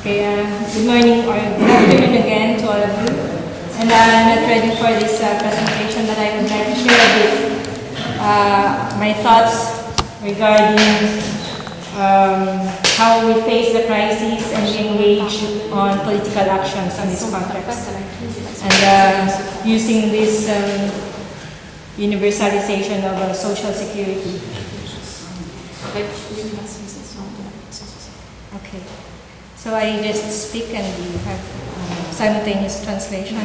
Okay, good morning or good afternoon again to all of you. And I'm not ready for this presentation, but I would like to share a bit my thoughts regarding how we face the crisis and we engage on political actions in this context. And using this universalization of social security. Okay. So I just speak and we have simultaneous translation.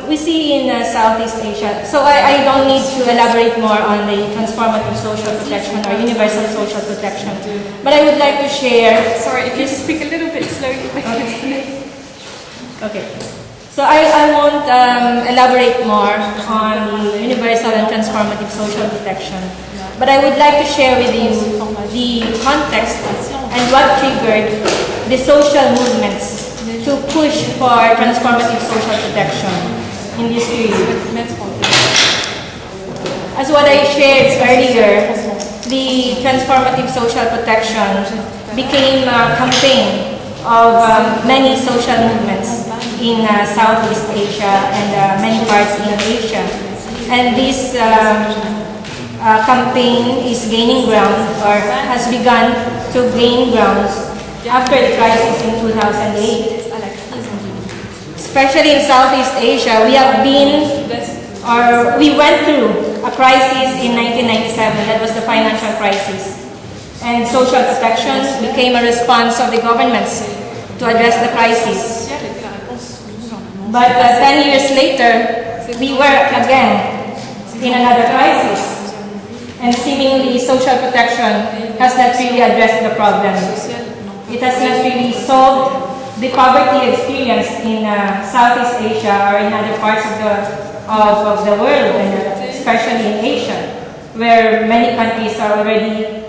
We see in Southeast Asia, so I don't need to elaborate more on the transformative social protection or universal social protection, but I would like to share... Sorry, if you speak a little bit slowly. Okay. So I won't elaborate more on the universal and transformative social protection, but I would like to share with you the context and what triggered the social movements to push for transformative social protection in this period. As what I shared earlier, the transformative social protection became a campaign of many social movements in Southeast Asia and many parts in Asia. And this campaign is gaining ground or has begun to gain grounds after the crisis in 2008. Especially in Southeast Asia, we went through a crisis in 1997, that was the financial crisis. And social protection became a response of the governments to address the crisis. But 10 years later, we were again in another crisis. And seemingly social protection has not really addressed the problem. It has not really solved the poverty experienced in Southeast Asia or in other parts of the world, and especially in Asia, where many countries are already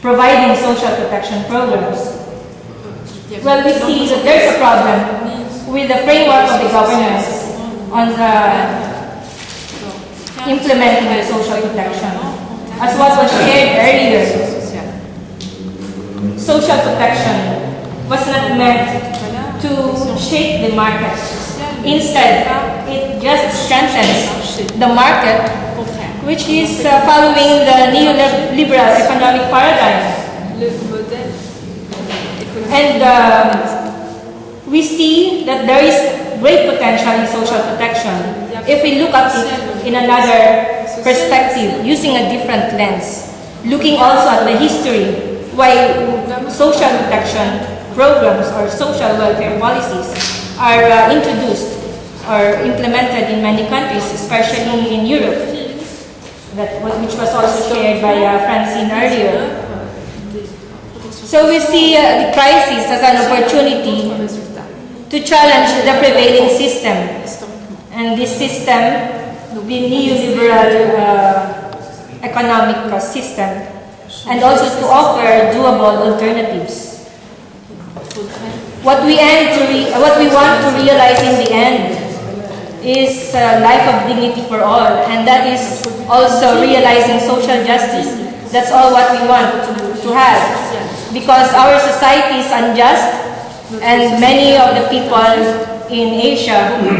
providing social protection programs. Well, we see that there's a problem with the framework of the governments on the implementing the social protection. As what was shared earlier, social protection was not meant to shape the market. Instead, it just strengthens the market, which is following the neoliberal economic paradigm. And we see that there is great potential in social protection if we look at it in another perspective, using a different lens, looking also at the history, why social protection programs or social welfare policies are introduced or implemented in many countries, especially in Europe, which was also shared by Francine earlier. So we see the crisis as an opportunity to challenge the prevailing system. And this system, the neoliberal economic system, and also to offer doable alternatives. What we want to realize in the end is a life of dignity for all, and that is also realizing social justice. That's all what we want to have, because our society is unjust, and many of the people in Asia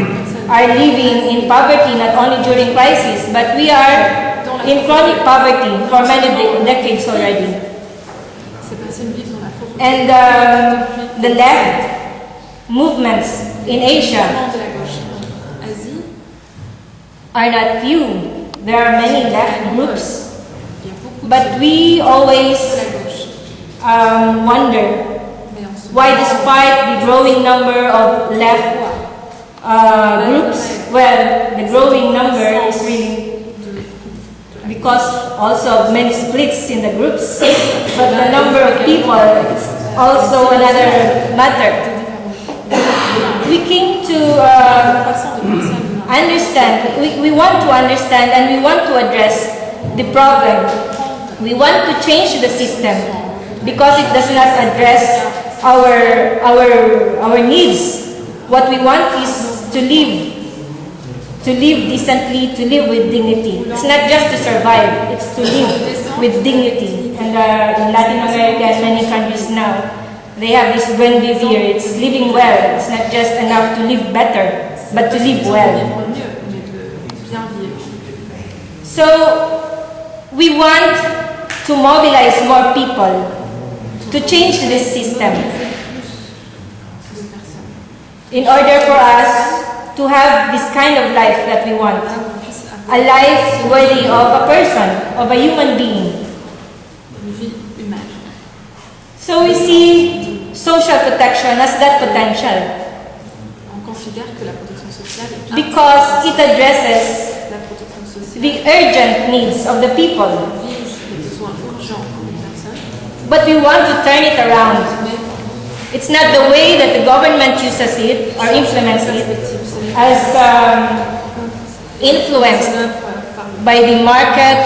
are living in poverty not only during crisis, but we are in chronic poverty for many decades already. And the left movements in Asia are not few. There are many left groups. But we always wonder why, despite the growing number of left groups, well, the growing number is really because also of many splits in the groups, but the number of people is also another matter. We came to understand, we want to understand and we want to address the problem. We want to change the system because it does not address our needs. What we want is to live decently, to live with dignity. It's not just to survive, it's to live with dignity. And in Latin America and many countries now, they have this buen vivir. It's living well. It's not just enough to live better, but to live well. So we want to mobilize more people to change this system in order for us to have this kind of life that we want. A life worthy of a person, of a human being. So we see social protection as that potential because it addresses the urgent needs of the people. But we want to turn it around. It's not the way that the government uses it or implements it as influenced by the market,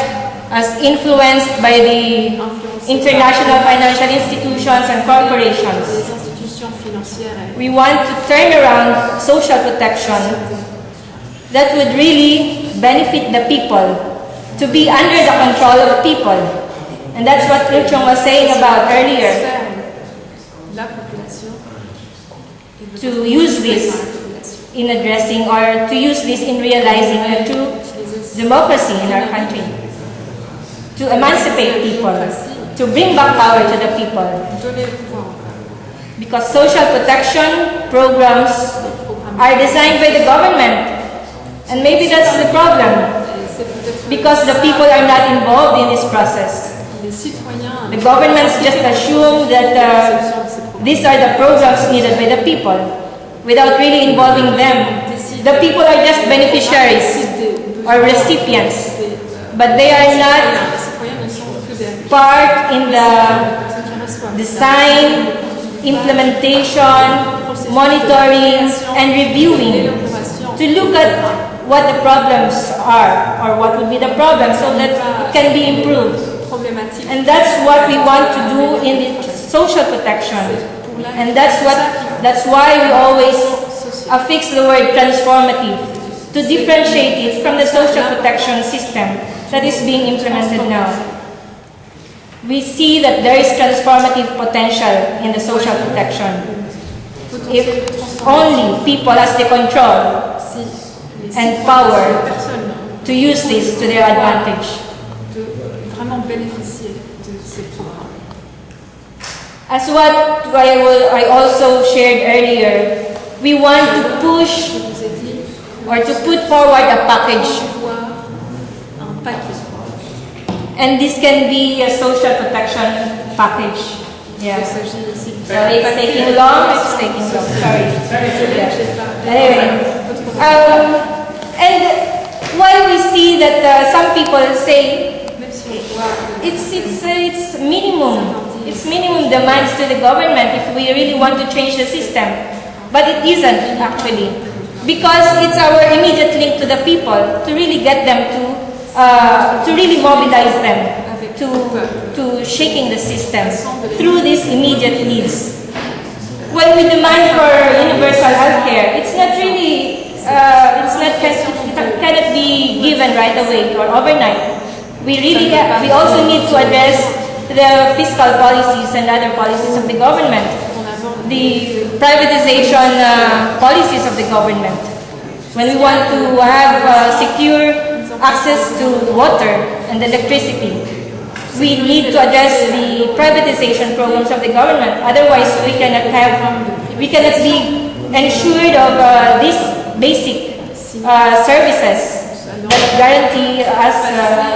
as influenced by the international financial institutions and corporations. We want to turn around social protection that would really benefit the people, to be under the control of people. And that's what Luchong was saying about earlier. To use this in addressing or to use this in realizing a true democracy in our country. To emancipate people, to bring back power to the people. Because social protection programs are designed by the government. And maybe that's the problem. Because the people are not involved in this process. The governments just assume that these are the programs needed by the people without really involving them. The people are just beneficiaries or recipients, but they are not part in the design, implementation, monitoring, and reviewing to look at what the problems are or what would be the problem so that it can be improved. And that's what we want to do in the social protection. And that's why we always affix the word transformative to differentiate it from the social protection system that is being implemented now. We see that there is transformative potential in the social protection. If only people has the control and power to use this to their advantage. As what I also shared earlier, we want to push or to put forward a package. And this can be a social protection package. Yeah. Sorry, it's taking long. It's taking long. Sorry. Yeah. Anyway. And while we see that some people say it's minimum. It's minimum demands to the government if we really want to change the system. But it isn't actually. Because it's our immediate link to the people to really get them to really mobilize them to shaking the system through these immediate needs. When we demand for universal healthcare, it's not really, it cannot be given right away or overnight. We also need to address the fiscal policies and other policies of the government, the privatization policies of the government. When we want to have secure access to water and electricity, we need to address the privatization programs of the government. Otherwise, we cannot be ensured of these basic services that guarantee us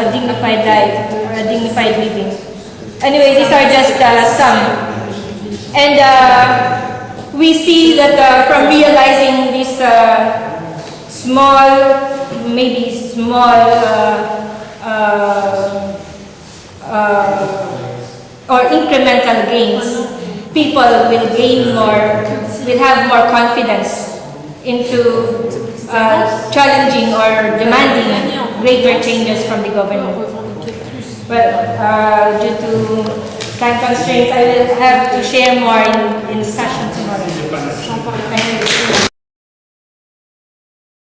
a dignified life or a dignified living. Anyway, these are just some. And we see that from realizing this maybe small or incremental gains, people will gain more, will have more confidence into challenging or demanding greater changes from the government. But due to time constraints, I will have to share more in the session tomorrow.